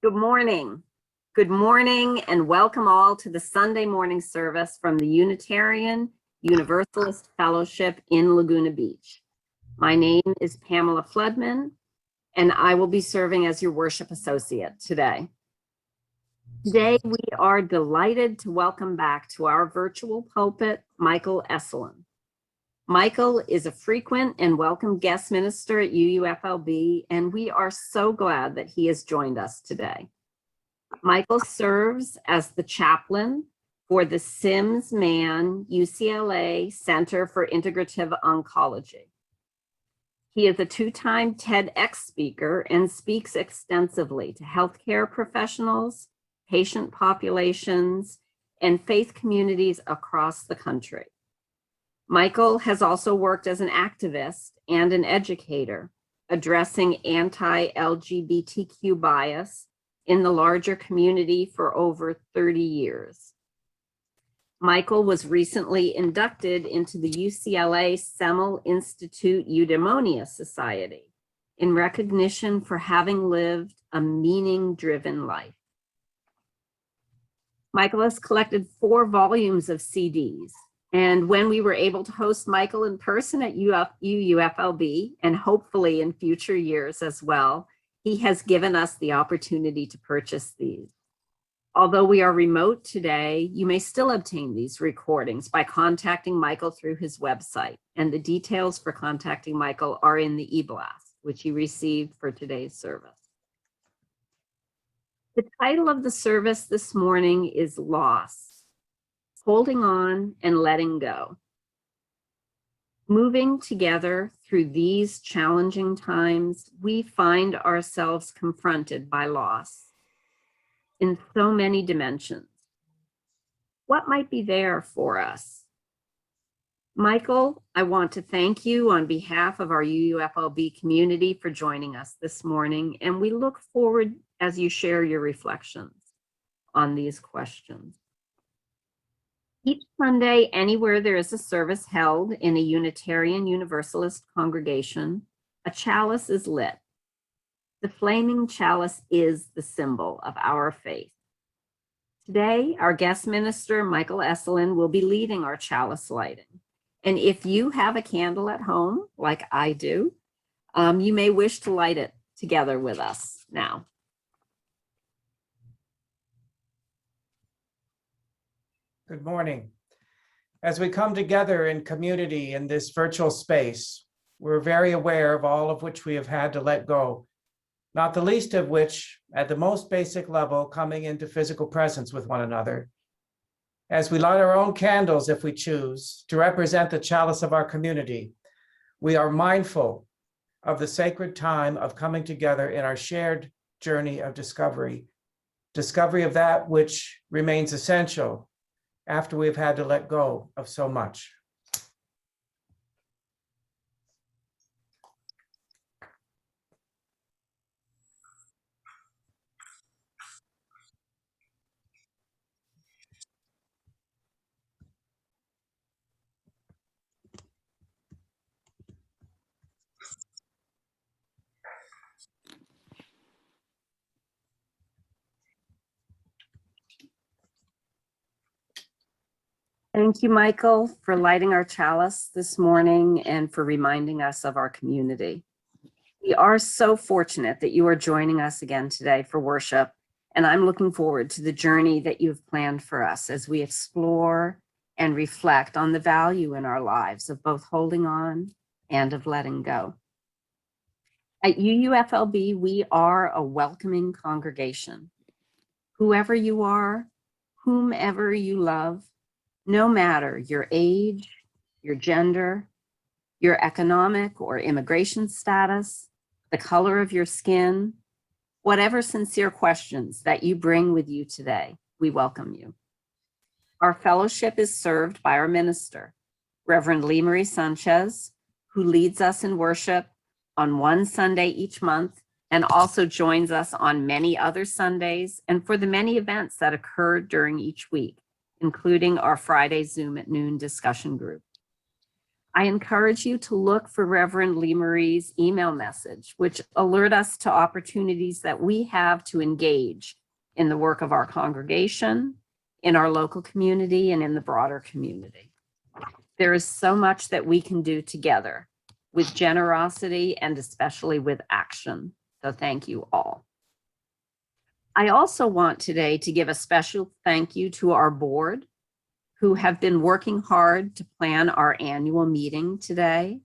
Good morning. Good morning and welcome all to the Sunday morning service from the Unitarian Universalist Fellowship in Laguna Beach. My name is Pamela Flodman and I will be serving as your worship associate today. Today we are delighted to welcome back to our virtual pulpit, Michael Eselun. Michael is a frequent and welcome guest minister at UUFLB, and we are so glad that he has joined us today. Michael serves as the chaplain for the Sims-Mann UCLA Center for Integrative Oncology. He is a two-time TEDx speaker and speaks extensively to healthcare professionals, patient populations, and faith communities across the country. Michael has also worked as an activist and an educator, addressing anti-LGBTQ bias in the larger community for over 30 years. Michael was recently inducted into the UCLA Semel Institute Eudaimonia Society in recognition for having lived a meaning-driven life. Michael has collected 4 volumes of CDs. And when we were able to host Michael in person at UUFLB, and hopefully in future years as well, he has given us the opportunity to purchase these. Although we are remote today, you may still obtain these recordings by contacting Michael through his website. And the details for contacting Michael are in the e-blast, which you received for today's service. The title of the service this morning is Loss. Holding on and letting go. Moving together through these challenging times, we find ourselves confronted by loss in so many dimensions. What might be there for us? Michael, I want to thank you on behalf of our UUFLB community for joining us this morning, and we look forward as you share your reflections on these questions. Each Sunday, anywhere there is a service held in a Unitarian Universalist congregation, a chalice is lit. The flaming chalice is the symbol of our faith. Today, our guest minister, Michael Eselun, will be leading our chalice lighting. And if you have a candle at home, like I do, you may wish to light it together with us now. Good morning. As we come together in community in this virtual space, we're very aware of all of which we have had to let go, not the least of which, at the most basic level, coming into physical presence with one another. As we light our own candles, if we choose, to represent the chalice of our community, we are mindful of the sacred time of coming together in our shared journey of discovery of that which remains essential after we've had to let go of so much. Thank you, Michael, for lighting our chalice this morning and for reminding us of our community. We are so fortunate that you are joining us again today for worship, and I'm looking forward to the journey that you've planned for us as we explore and reflect on the value in our lives of both holding on and of letting go. At UUFLB, we are a welcoming congregation. Whoever you are, whomever you love, no matter your age, your gender, your economic or immigration status, the color of your skin, whatever sincere questions that you bring with you today, we welcome you. Our fellowship is served by our minister, Reverend Lee Marie Sanchez, who leads us in worship on one Sunday each month and also joins us on many other Sundays and for the many events that occur during each week, including our Friday Zoom at noon discussion group. I encourage you to look for Reverend Lee Marie's email message, which alert us to opportunities that we have to engage in the work of our congregation, in our local community, and in the broader community. There is so much that we can do together with generosity and especially with action. So thank you all. I also want today to give a special thank you to our board, who have been working hard to plan our annual meeting today.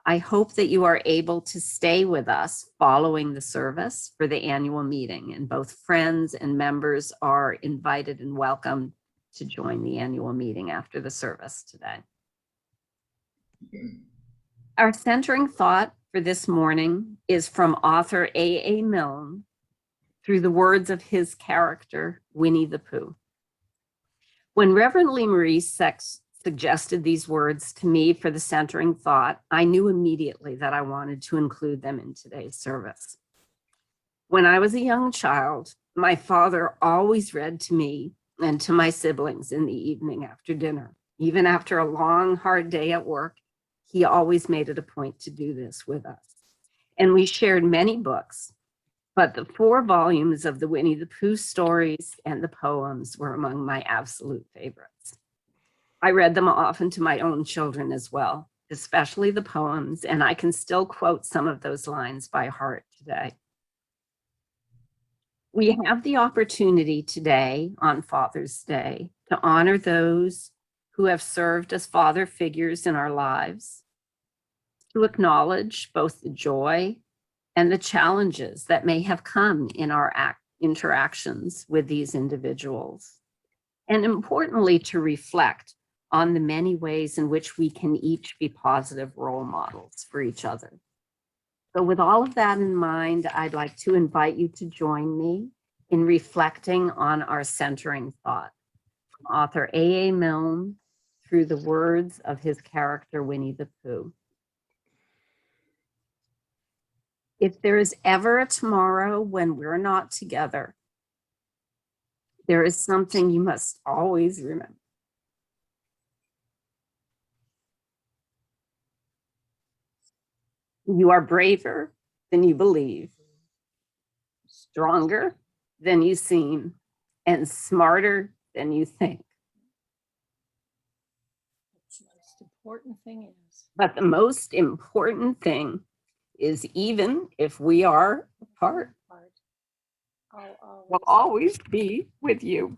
I hope that you are able to stay with us following the service for the annual meeting, and both friends and members are invited and welcome to join the annual meeting after the service today. Our centering thought for this morning is from author A.A. Milne through the words of his character, Winnie the Pooh. When Reverend Lee Marie suggested these words to me for the centering thought, I knew immediately that I wanted to include them in today's service. When I was a young child, my father always read to me and to my siblings in the evening after dinner. Even after a long, hard day at work, he always made it a point to do this with us. And we shared many books, but the 4 volumes of the Winnie the Pooh stories and the poems were among my absolute favorites. I read them often to my own children as well, especially the poems, and I can still quote some of those lines by heart today. We have the opportunity today on Father's Day to honor those who have served as father figures in our lives, to acknowledge both the joy and the challenges that may have come in our interactions with these individuals, and importantly, to reflect on the many ways in which we can each be positive role models for each other. So with all of that in mind, I'd like to invite you to join me in reflecting on our centering thought from author A.A. Milne through the words of his character, Winnie the Pooh. If there is ever a tomorrow when we're not together, there is something you must always remember. You are braver than you believe, stronger than you seem, and smarter than you think. That's the most important thing is. But the most important thing is, even if we are apart, will always be with you.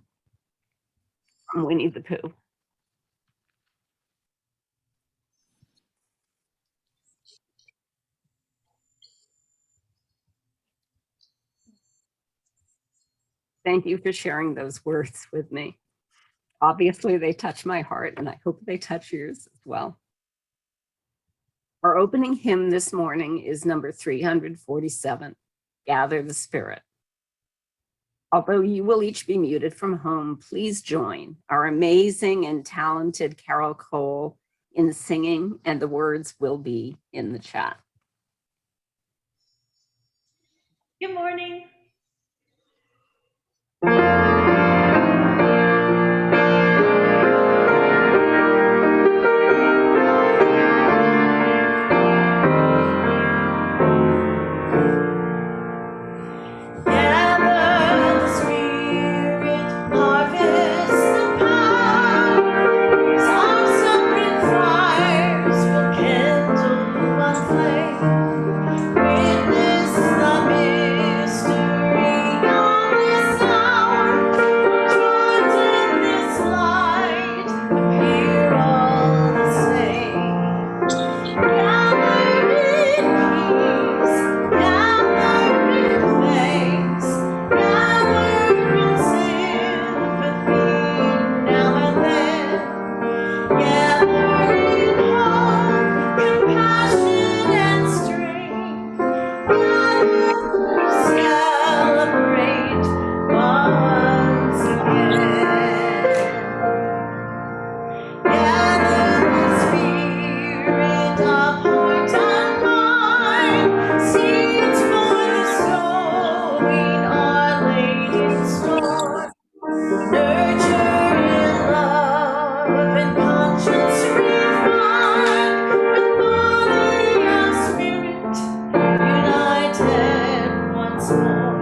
From Winnie the Pooh. Thank you for sharing those words with me. Obviously, they touch my heart, and I hope they touch yours as well. Our opening hymn this morning is number 347, Gather the Spirit. Although you will each be muted from home, please join our amazing and talented Carole in singing, and the words will be in the chat. Good morning. Witness the mystery. more.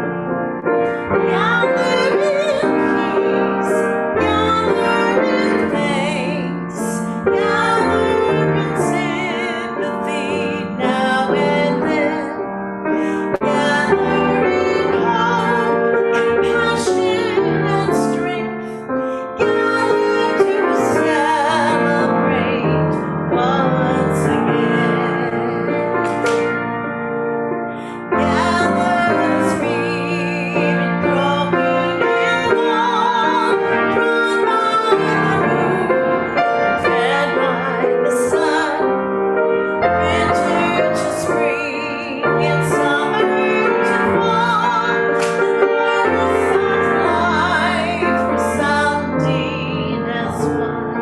Gather in peace, gather in thanks, gather in sympathy now and then. Gather in hope, compassion, and strength. Gather to celebrate once again. Gather the spirit broken and all, drawn by the moon, fed by the sun. Winter to spring and summer to fall, the chorus of life resounding as one.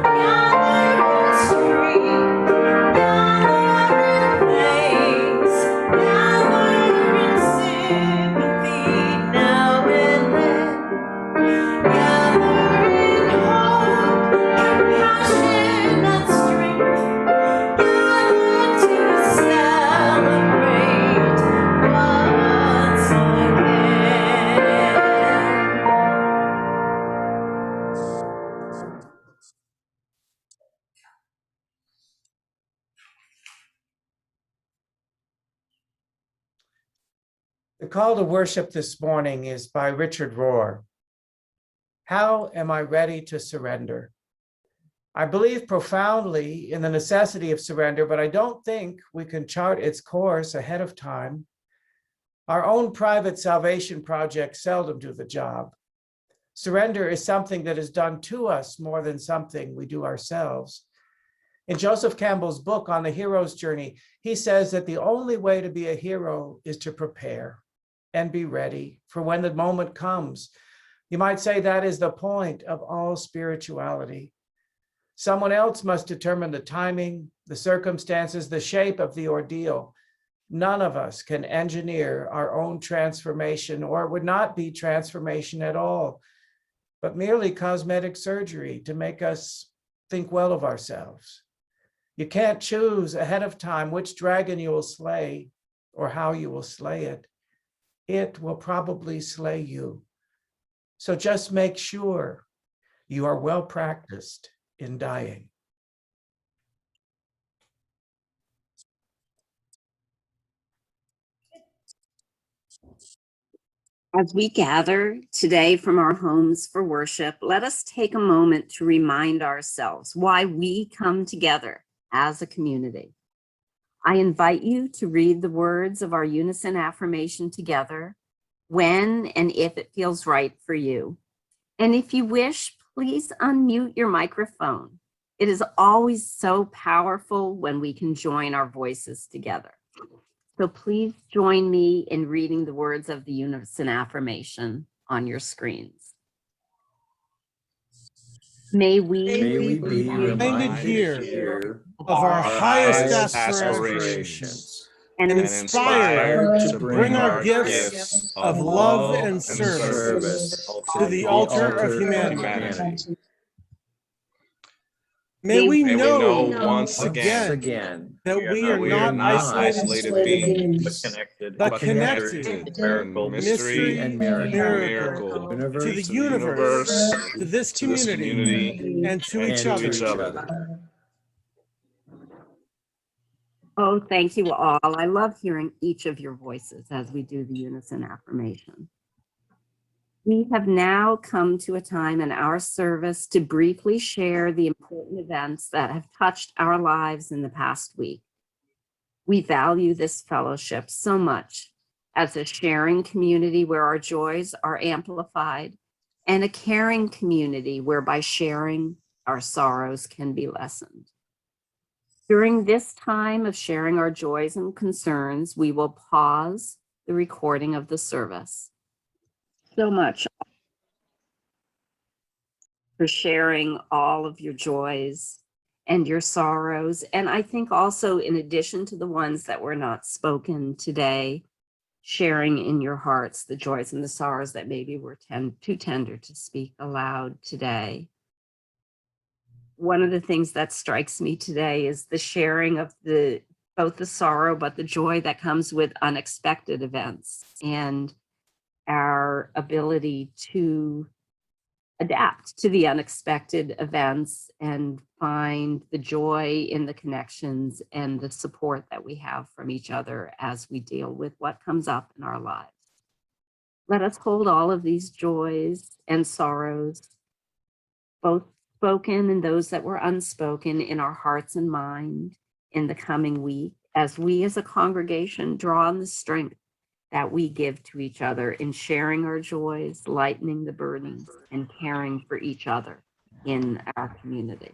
Gather in strength, gather in thanks, gather in sympathy now and then. Gather in hope, compassion, and strength. Gather to celebrate once again. The call to worship this morning is by Richard Rohr. How am I ready to surrender? I believe profoundly in the necessity of surrender, but I don't think we can chart its course ahead of time. Our own private salvation projects seldom do the job. Surrender is something that is done to us more than something we do ourselves. In Joseph Campbell's book on the hero's journey, he says that the only way to be a hero is to prepare and be ready for when the moment comes. You might say that is the point of all spirituality. Someone else must determine the timing, the circumstances, the shape of the ordeal. None of us can engineer our own transformation, or it would not be transformation at all, but merely cosmetic surgery to make us think well of ourselves. You can't choose ahead of time which dragon you will slay or how you will slay it. It will probably slay you. So just make sure you are well practiced in dying. As we gather today from our homes for worship, let us take a moment to remind ourselves why we come together as a community. I invite you to read the words of our unison affirmation together when and if it feels right for you. And if you wish, please unmute your microphone. It is always so powerful when we can join our voices together. So please join me in reading the words of the unison affirmation on your screens. May we be reminded here of our highest highest aspirations and and inspired inspired to bring our gifts of love and service to the altar of humanity. May we know once again that we are not isolated beings, but connected in mystery and miracle to the universe, to this community, and to each other. oh, thank you all. I love hearing each of your voices as we do the unison affirmation. We have now come to a time in our service to briefly share the important events that have touched our lives in the past week. We value this fellowship so much as a sharing community where our joys are amplified and a caring community where by sharing our sorrows can be lessened. During this time of sharing our joys and concerns, we will pause the recording of the service. So much for sharing all of your joys and your sorrows. And I think also, in addition to the ones that were not spoken today, sharing in your hearts the joys and the sorrows that maybe were too tender to speak aloud today. One of the things that strikes me today is the sharing of the both the sorrow, but the joy that comes with unexpected events and our ability to adapt to the unexpected events and find the joy in the connections and the support that we have from each other as we deal with what comes up in our lives. Let us hold all of these joys and sorrows, both spoken and those that were unspoken, in our hearts and mind in the coming week, as we as a congregation draw on the strength that we give to each other in sharing our joys, lightening the burdens, and caring for each other in our community.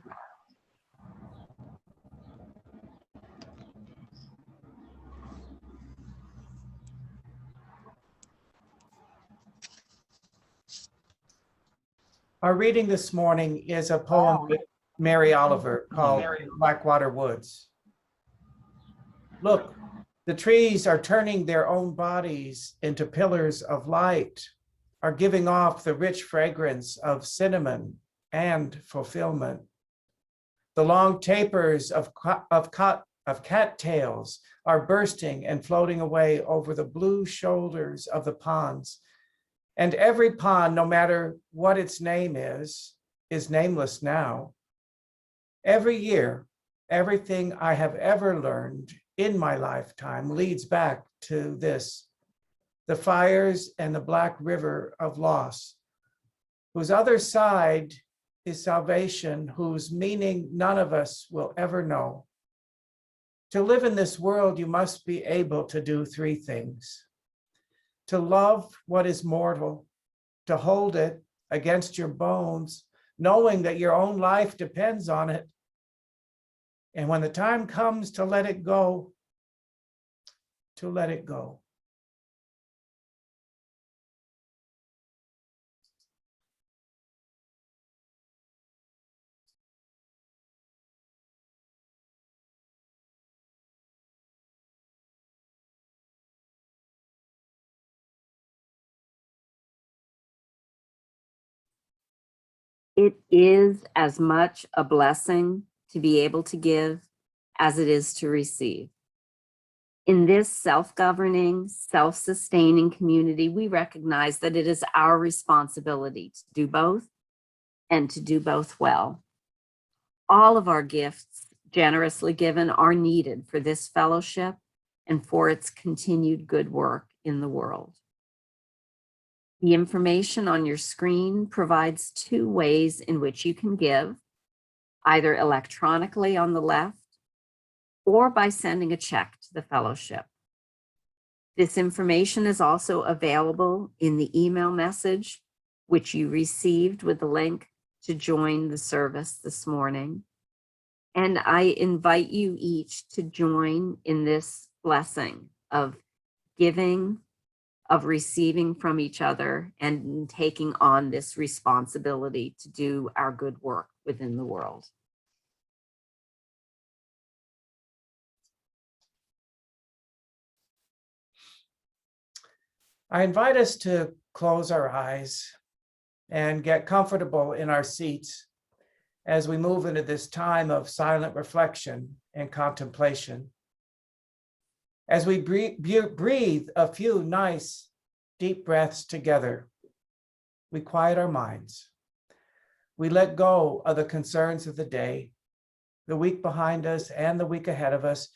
Our reading this morning is a poem by Mary Oliver called Blackwater Woods. Look, the trees are turning their own bodies into pillars of light, are giving off the rich fragrance of cinnamon and fulfillment. The long tapers of cattails are bursting and floating away over the blue shoulders of the ponds. And every pond, no matter what its name is nameless now. Every year, everything I have ever learned in my lifetime leads back to this: the fires and the black river of loss, whose other side is salvation, whose meaning none of us will ever know. To live in this world, you must be able to do three things: to love what is mortal, to hold it against your bones, knowing that your own life depends on it. And when the time comes to let it go, to let it go. It is as much a blessing to be able to give as it is to receive. In this self-governing, self-sustaining community, we recognize that it is our responsibility to do both and to do both well. All of our gifts generously given are needed for this fellowship and for its continued good work in the world. The information on your screen provides two ways in which you can give, either electronically on the left or by sending a check to the fellowship. This information is also available in the email message, which you received with the link to join the service this morning. And I invite you each to join in this blessing of giving, of receiving from each other, and taking on this responsibility to do our good work within the world. I invite us to close our eyes and get comfortable in our seats as we move into this time of silent reflection and contemplation. As we breathe a few nice, deep breaths together, we quiet our minds. We let go of the concerns of the day, the week behind us and the week ahead of us,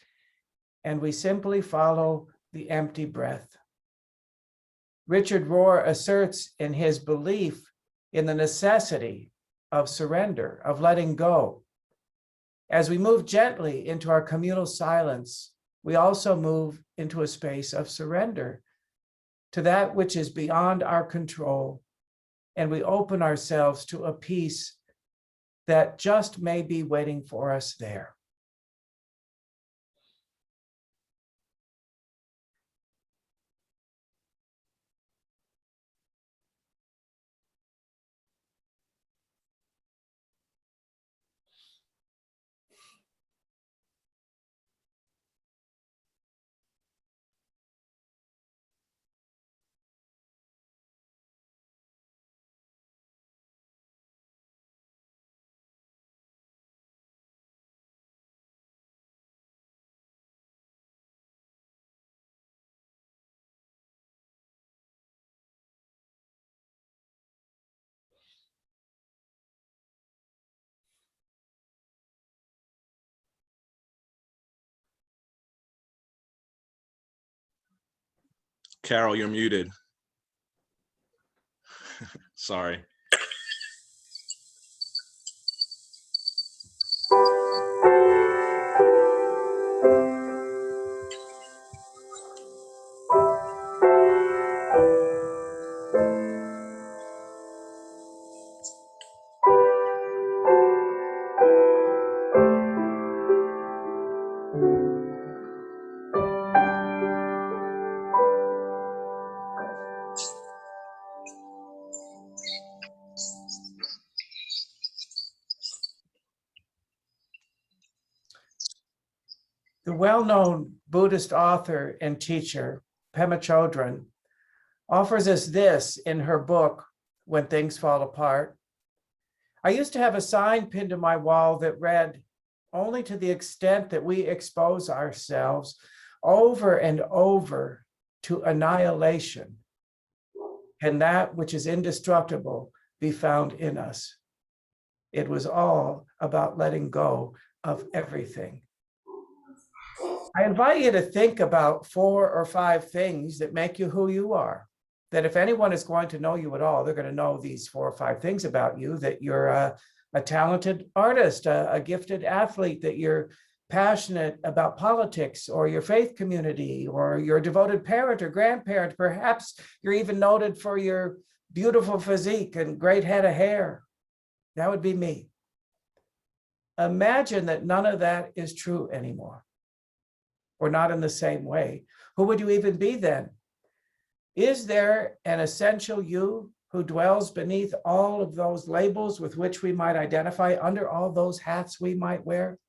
and we simply follow the empty breath. Richard Rohr asserts in his belief in the necessity of surrender, of letting go. As we move gently into our communal silence, we also move into a space of surrender to that which is beyond our control, and we open ourselves to a peace that just may be waiting for us there. Carole, you're muted. Sorry. The well-known Buddhist author and teacher, Pema Chodron, offers us this in her book, When Things Fall Apart. I used to have a sign pinned to my wall that read, "Only to the extent that we expose ourselves over and over to annihilation can that which is indestructible be found in us." It was all about letting go of everything. I invite you to think about 4 or 5 things that make you who you are. That if anyone is going to know you at all, they're going to know these 4 or 5 things about you, that you're a talented artist, a gifted athlete, that you're passionate about politics or your faith community, or you're a devoted parent or grandparent. Perhaps you're even noted for your beautiful physique and great head of hair. That would be me. Imagine that none of that is true anymore, or not in the same way. Who would you even be then? Is there an essential you who dwells beneath all of those labels with which we might identify, under all those hats we might wear?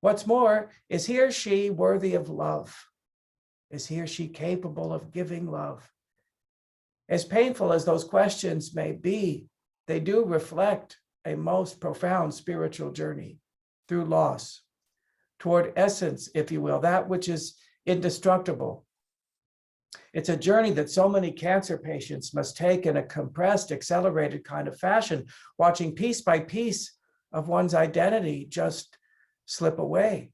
What's more, is he or she worthy of love? Is he or she capable of giving love? As painful as those questions may be, they do reflect a most profound spiritual journey through loss, toward essence, if you will, that which is indestructible. It's a journey that so many cancer patients must take in a compressed, accelerated kind of fashion, watching piece by piece of one's identity just slip away.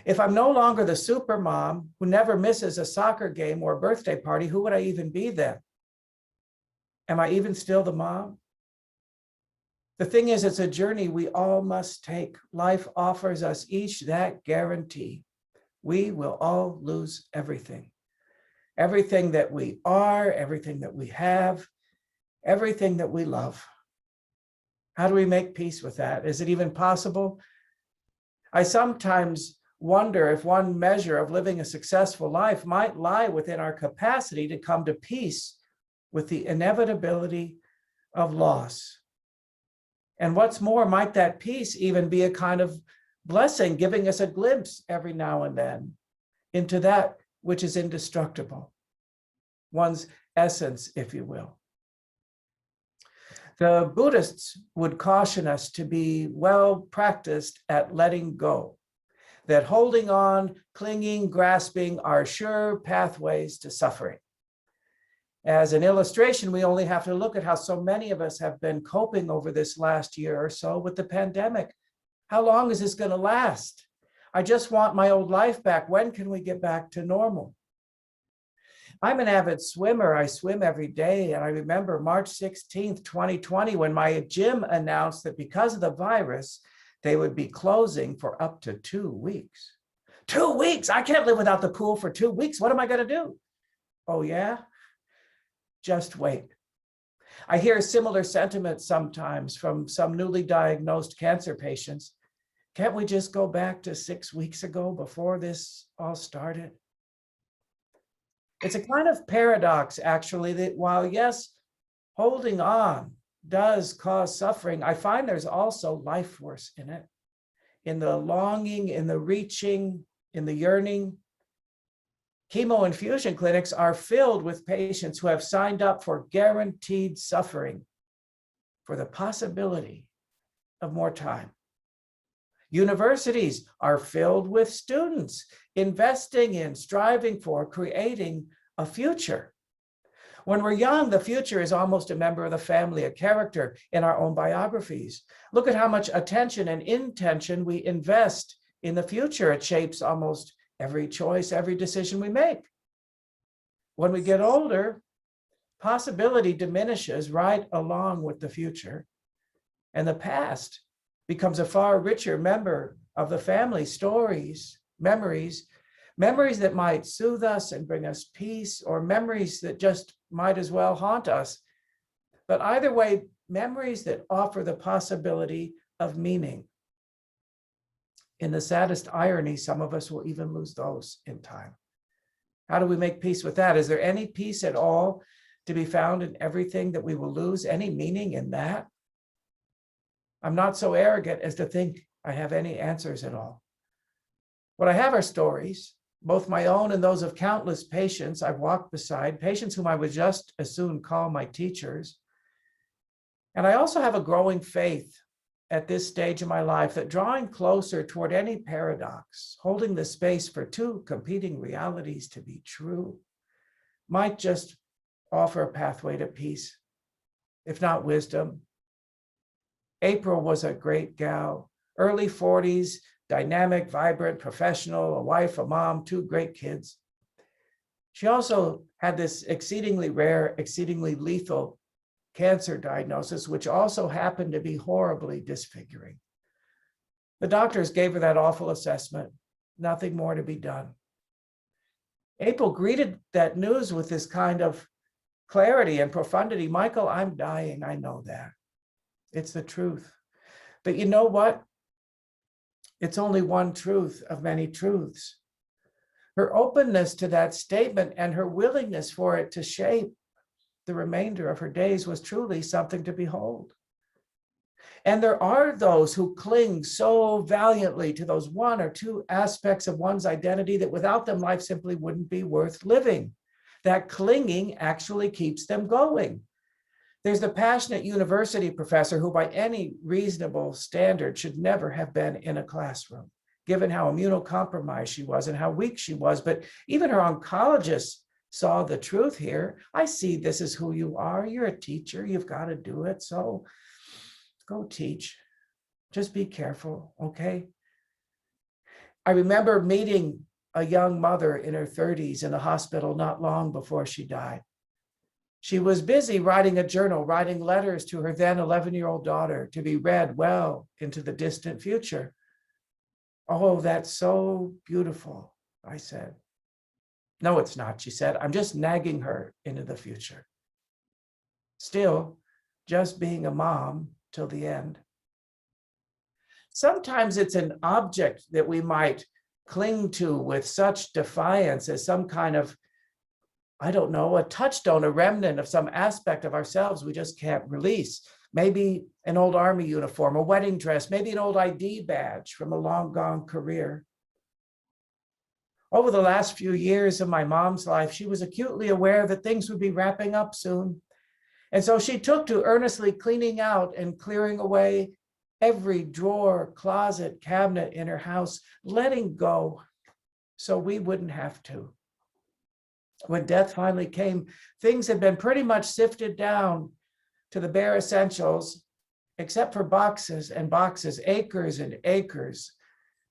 If I'm no longer the super mom who never misses a soccer game or a birthday party, who would I even be then? Am I even still the mom? The thing is, it's a journey we all must take. Life offers us each that guarantee. We will all lose everything. Everything that we are, everything that we have, everything that we love. How do we make peace with that? Is it even possible? I sometimes wonder if one measure of living a successful life might lie within our capacity to come to peace with the inevitability of loss. And what's more, might that peace even be a kind of blessing, giving us a glimpse every now and then into that which is indestructible, one's essence, if you will. The Buddhists would caution us to be well practiced at letting go, that holding on, clinging, grasping are sure pathways to suffering. As an illustration, we only have to look at how so many of us have been coping over this last year or so with the pandemic. How long is this going to last? I just want my old life back. When can we get back to normal? I'm an avid swimmer. I swim every day. And I remember March 16th, 2020, when my gym announced that because of the virus, they would be closing for up to 2 weeks. 2 weeks? I can't live without the pool for 2 weeks. What am I going to do? Oh, yeah? Just wait. I hear similar sentiments sometimes from some newly diagnosed cancer patients. Can't we just go back to 6 weeks ago before this all started? It's a kind of paradox, actually, that while, yes, holding on does cause suffering, I find there's also life force in it, in the longing, in the reaching, in the yearning. Chemo infusion clinics are filled with patients who have signed up for guaranteed suffering, for the possibility of more time. Universities are filled with students investing in, striving for, creating a future. When we're young, the future is almost a member of the family, a character in our own biographies. Look at how much attention and intention we invest in the future. It shapes almost every choice, every decision we make. when we get older, possibility diminishes right along with the future. And the past becomes a far richer member of the family stories, memories that might soothe us and bring us peace, or memories that just might as well haunt us. But either way, memories that offer the possibility of meaning. In the saddest irony, some of us will even lose those in time. How do we make peace with that? Is there any peace at all to be found in everything that we will lose? Any meaning in that? I'm not so arrogant as to think I have any answers at all. What I have are stories, both my own and those of countless patients I've walked beside, patients whom I would just as soon call my teachers. And I also have a growing faith at this stage of my life that drawing closer toward any paradox, holding the space for two competing realities to be true, might just offer a pathway to peace, if not wisdom. April was a great gal, early 40s, dynamic, vibrant, professional, a wife, a mom, two great kids. She also had this exceedingly rare, exceedingly lethal cancer diagnosis, which also happened to be horribly disfiguring. The doctors gave her that awful assessment, nothing more to be done. April greeted that news with this kind of clarity and profundity. Michael, I'm dying, I know that. It's the truth. But you know what? It's only one truth of many truths. Her openness to that statement and her willingness for it to shape the remainder of her days was truly something to behold. And there are those who cling so valiantly to those one or two aspects of one's identity that without them, life simply wouldn't be worth living. That clinging actually keeps them going. There's the passionate university professor who, by any reasonable standard, should never have been in a classroom, given how immunocompromised she was and how weak she was. But even her oncologist saw the truth here. I see this is who you are. You're a teacher. You've got to do it. So go teach. Just be careful, okay? I remember meeting a young mother in her 30s in a hospital not long before she died. She was busy writing a journal, writing letters to her then 11-year-old daughter to be read well into the distant future. Oh, that's so beautiful, I said. No, it's not, she said. I'm just nagging her into the future. Still, just being a mom till the end. Sometimes it's an object that we might cling to with such defiance as some kind of, I don't know, a touchstone, a remnant of some aspect of ourselves we just can't release. Maybe an old army uniform, a wedding dress, maybe an old ID badge from a long gone career. Over the last few years of my mom's life, she was acutely aware that things would be wrapping up soon. And so she took to earnestly cleaning out and clearing away every drawer, closet, cabinet in her house, letting go so we wouldn't have to. When death finally came, things had been pretty much sifted down to the bare essentials, except for boxes and boxes, acres and acres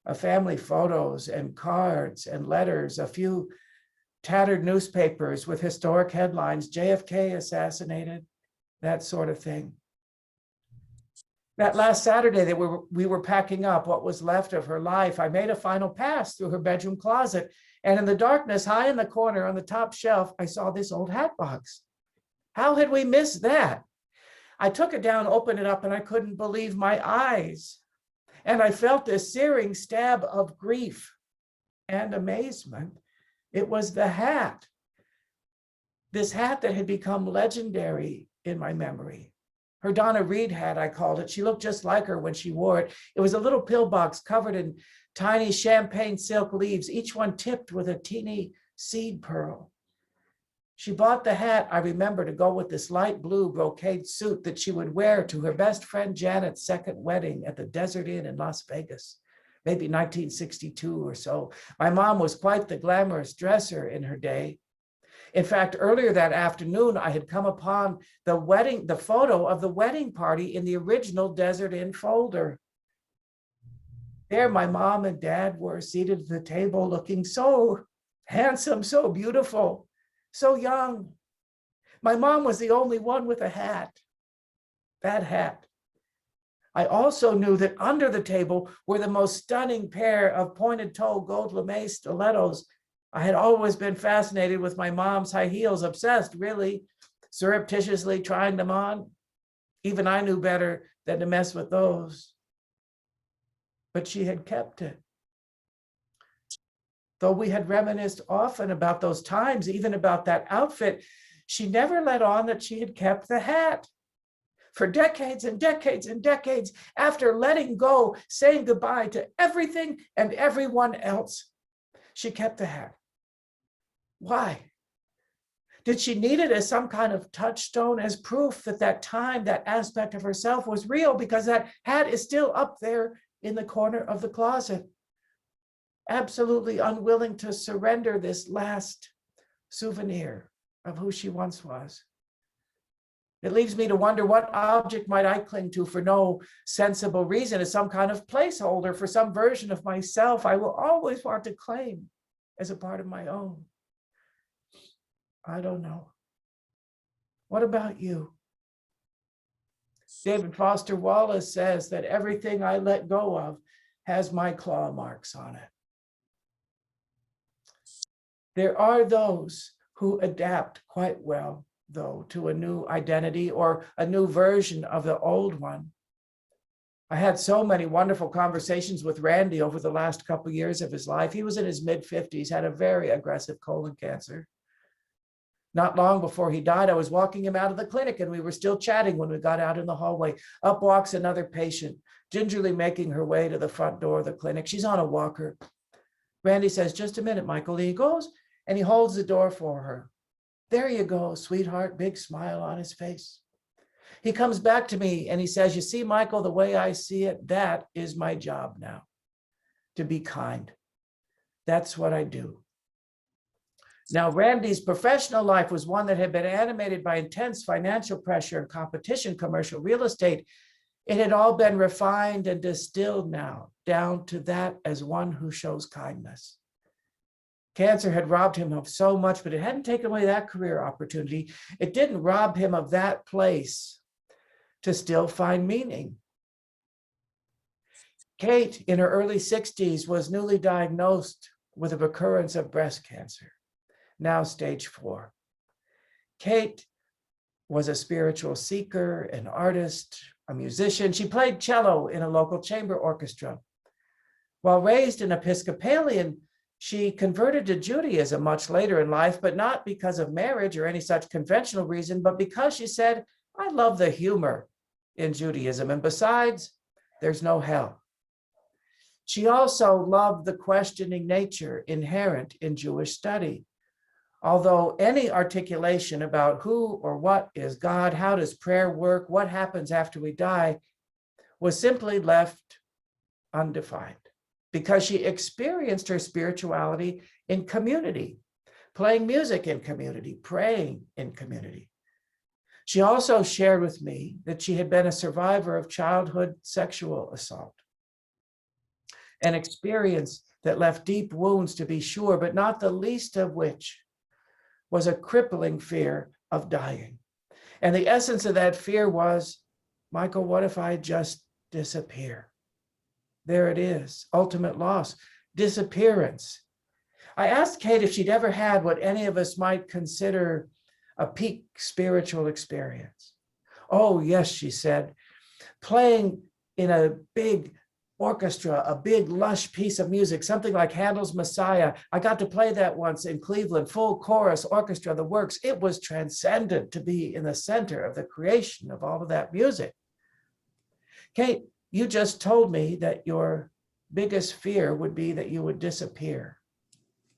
of family photos and cards and letters, a few tattered newspapers with historic headlines, JFK assassinated, that sort of thing. That last Saturday that we were packing up what was left of her life, I made a final pass through her bedroom closet. And in the darkness, high in the corner on the top shelf, I saw this old hat box. How had we missed that? I took it down, opened it up, and I couldn't believe my eyes. And I felt this searing stab of grief and amazement. It was the hat. This hat that had become legendary in my memory. Her Donna Reed hat, I called it. She looked just like her when she wore it. It was a little pillbox covered in tiny champagne silk leaves, each one tipped with a teeny seed pearl. She bought the hat, I remember, to go with this light blue brocade suit that she would wear to her best friend Janet's second wedding at the Desert Inn in Las Vegas, maybe 1962 or so. My mom was quite the glamorous dresser in her day. In fact, earlier that afternoon, I had come upon the photo of the wedding party in the original Desert Inn folder. There, my mom and dad were seated at the table looking so handsome, so beautiful, so young. My mom was the only one with a hat, that hat. I also knew that under the table were the most stunning pair of pointed toe gold lame stilettos. I had always been fascinated with my mom's high heels, obsessed, really, surreptitiously trying them on. Even I knew better than to mess with those. But she had kept it. Though we had reminisced often about those times, even about that outfit, she never let on that she had kept the hat. For decades and decades and decades, after letting go, saying goodbye to everything and everyone else, she kept the hat. Why? Did she need it as some kind of touchstone, as proof that that time, that aspect of herself was real? Because that hat is still up there in the corner of the closet, absolutely unwilling to surrender this last souvenir of who she once was. It leaves me to wonder, what object might I cling to for no sensible reason, as some kind of placeholder for some version of myself I will always want to claim as a part of my own? I don't know. What about you? David Foster Wallace says that everything I let go of has my claw marks on it. There are those who adapt quite well, though, to a new identity or a new version of the old one. I had so many wonderful conversations with Randy over the last couple of years of his life. He was in his mid-50s, had a very aggressive colon cancer. Not long before he died, I was walking him out of the clinic and we were still chatting when we got out in the hallway. Up walks another patient, gingerly making her way to the front door of the clinic. She's on a walker. Randy says, "Just a minute, Michael." He goes and he holds the door for her. "There you go, sweetheart," big smile on his face. He comes back to me and he says, "You see, Michael, the way I see it, that is my job now, to be kind. That's what I do." Now, Randy's professional life was one that had been animated by intense financial pressure and competition, commercial real estate. It had all been refined and distilled now down to that as one who shows kindness. Cancer had robbed him of so much, but it hadn't taken away that career opportunity. It didn't rob him of that place to still find meaning. Kate, in her early 60s, was newly diagnosed with a recurrence of breast cancer, now stage 4. Kate was a spiritual seeker, an artist, a musician. She played cello in a local chamber orchestra. While raised an Episcopalian, she converted to Judaism much later in life, but not because of marriage or any such conventional reason, but because she said, "I love the humor in Judaism, and besides, there's no hell." She also loved the questioning nature inherent in Jewish study. Although any articulation about who or what is God, how does prayer work, what happens after we die, was simply left undefined, because she experienced her spirituality in community, playing music in community, praying in community. She also shared with me that she had been a survivor of childhood sexual assault, an experience that left deep wounds, to be sure, but not the least of which was a crippling fear of dying. And the essence of that fear was, "Michael, what if I just disappear?" There it is, ultimate loss, disappearance. I asked Kate if she'd ever had what any of us might consider a peak spiritual experience. "Oh, yes," she said, "playing in a big orchestra, a big lush piece of music, something like Handel's Messiah. I got to play that once in Cleveland, full chorus, orchestra, the works. It was transcendent to be in the center of the creation of all of that music." Kate, you just told me that your biggest fear would be that you would disappear.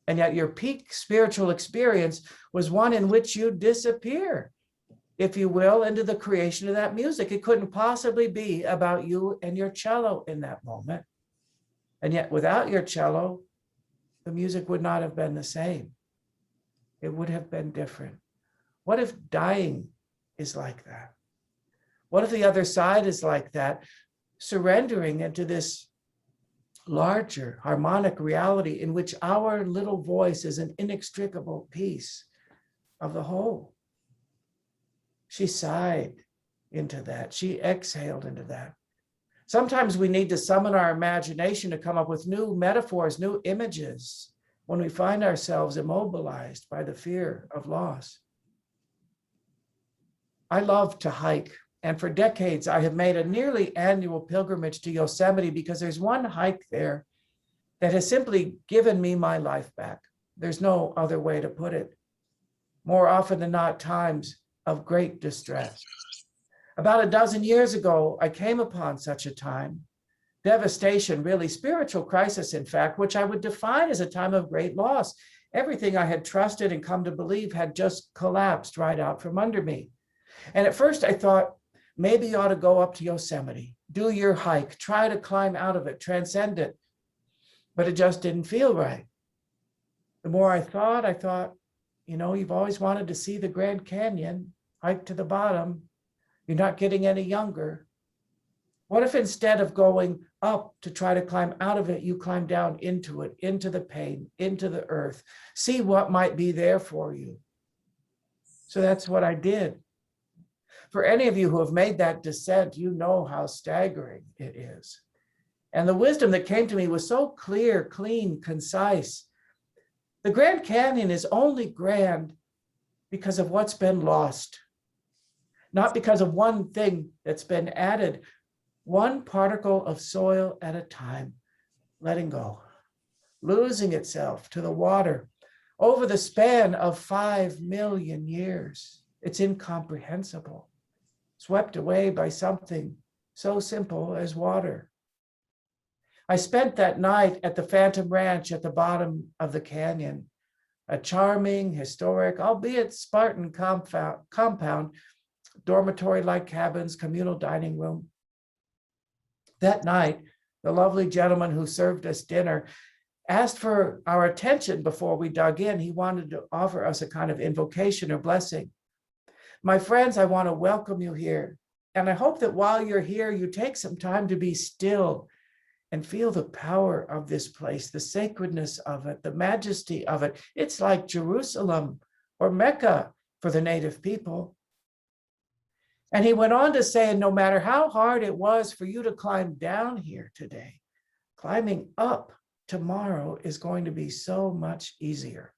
And yet your peak spiritual experience was one in which you disappear, if you will, into the creation of that music. It couldn't possibly be about you and your cello in that moment. And yet without your cello, the music would not have been the same. It would have been different. What if dying is like that? What if the other side is like that, surrendering into this larger harmonic reality in which our little voice is an inextricable piece of the whole. She sighed into that. She exhaled into that. Sometimes we need to summon our imagination to come up with new metaphors, new images when we find ourselves immobilized by the fear of loss. I love to hike, and for decades I have made a nearly annual pilgrimage to Yosemite because there's one hike there that has simply given me my life back. There's no other way to put it. More often than not, times of great distress. About a dozen years ago, I came upon such a time, devastation, really spiritual crisis, in fact, which I would define as a time of great loss. Everything I had trusted and come to believe had just collapsed right out from under me. And at first I thought, maybe you ought to go up to Yosemite, do your hike, try to climb out of it, transcend it. But it just didn't feel right. The more I thought, you know, you've always wanted to see the Grand Canyon, hike to the bottom. You're not getting any younger. What if instead of going up to try to climb out of it, you climb down into it, into the pain, into the earth, see what might be there for you? So that's what I did. For any of you who have made that descent, you know how staggering it is. And the wisdom that came to me was so clear, clean, concise. The Grand Canyon is only grand because of what's been lost, not because of one thing that's been added, one particle of soil at a time, letting go, losing itself to the water over the span of 5 million years. It's incomprehensible, swept away by something so simple as water. I spent that night at the Phantom Ranch at the bottom of the canyon, a charming, historic, albeit Spartan compound, dormitory-like cabins, communal dining room. That night, the lovely gentleman who served us dinner asked for our attention before we dug in. He wanted to offer us a kind of invocation or blessing. My friends, I want to welcome you here. And I hope that while you're here, you take some time to be still and feel the power of this place, the sacredness of it, the majesty of it. It's like Jerusalem or Mecca for the native people. And he went on to say, no matter how hard it was for you to climb down here today, climbing up tomorrow is going to be so much easier.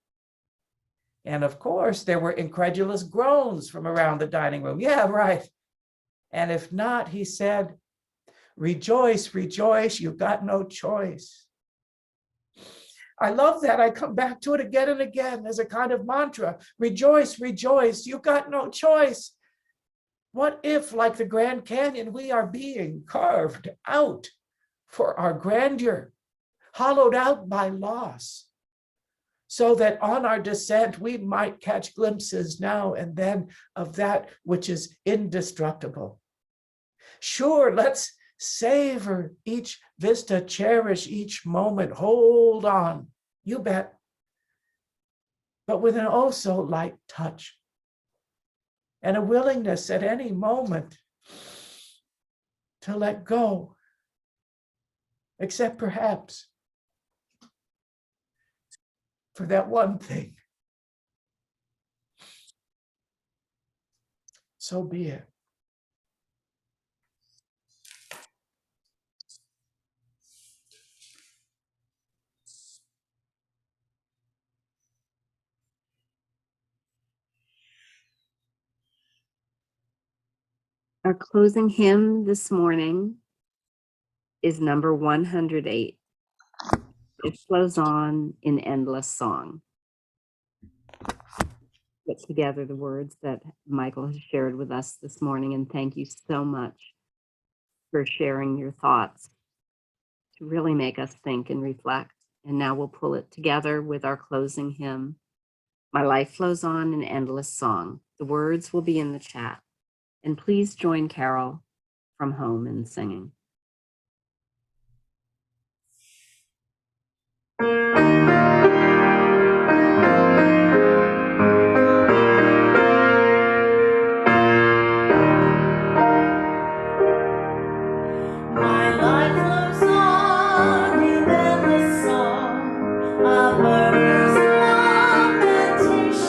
And of course, there were incredulous groans from around the dining room. Yeah, right. And if not, he said, rejoice, rejoice, you've got no choice. I love that. I come back to it again and again as a kind of mantra. Rejoice, rejoice, you've got no choice. What if, like the Grand Canyon, we are being carved out for our grandeur, hollowed out by loss, so that on our descent we might catch glimpses now and then of that which is indestructible. Sure, let's savor each vista, cherish each moment, hold on, you bet, but with an oh so light touch and a willingness at any moment to let go, except perhaps for that one thing. So be it. Our closing hymn this morning is number 108. It flows on in endless song. Put together the words that Michael has shared with us this morning, and thank you so much for sharing your thoughts to really make us think and reflect. And now we'll pull it together with our closing hymn. My life flows on in endless song. The words will be in the chat. And please join Carole from home in singing. My life flows on in endless song, a murderous lamentation.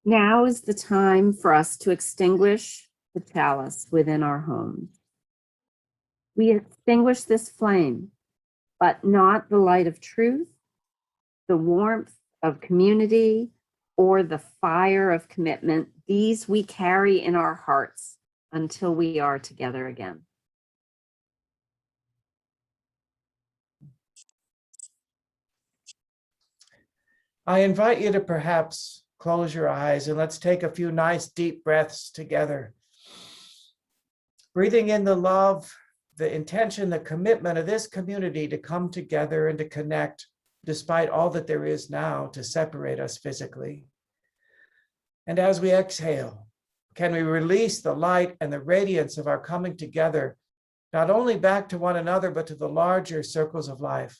Now is the time for us to extinguish the chalice within our homes. We extinguish this flame, but not the light of truth, the warmth of community, or the fire of commitment. These we carry in our hearts until we are together again. I invite you to perhaps close your eyes and let's take a few nice deep breaths together. Breathing in the love, the intention, the commitment of this community to come together and to connect despite all that there is now to separate us physically. And as we exhale, can we release the light and the radiance of our coming together, not only back to one another, but to the larger circles of life?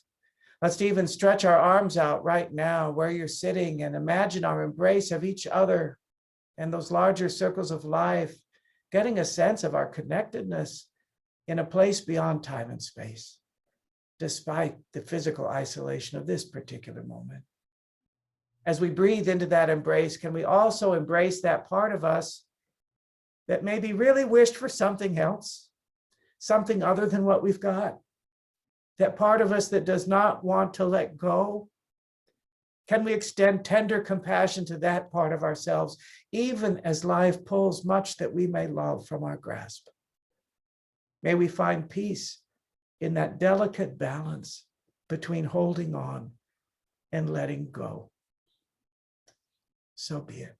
Let's even stretch our arms out right now where you're sitting and imagine our embrace of each other and those larger circles of life, getting a sense of our connectedness in a place beyond time and space, despite the physical isolation of this particular moment. As we breathe into that embrace, can we also embrace that part of us that maybe really wished for something else, something other than what we've got? That part of us that does not want to let go? Can we extend tender compassion to that part of ourselves, even as life pulls much that we may love from our grasp? May we find peace in that delicate balance between holding on and letting go. So be it.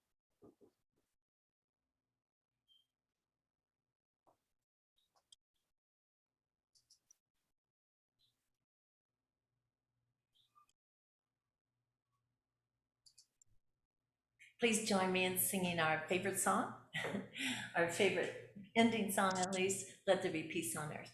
Please join me in singing our favorite song, our favorite ending song at least, Let There Be Peace on Earth.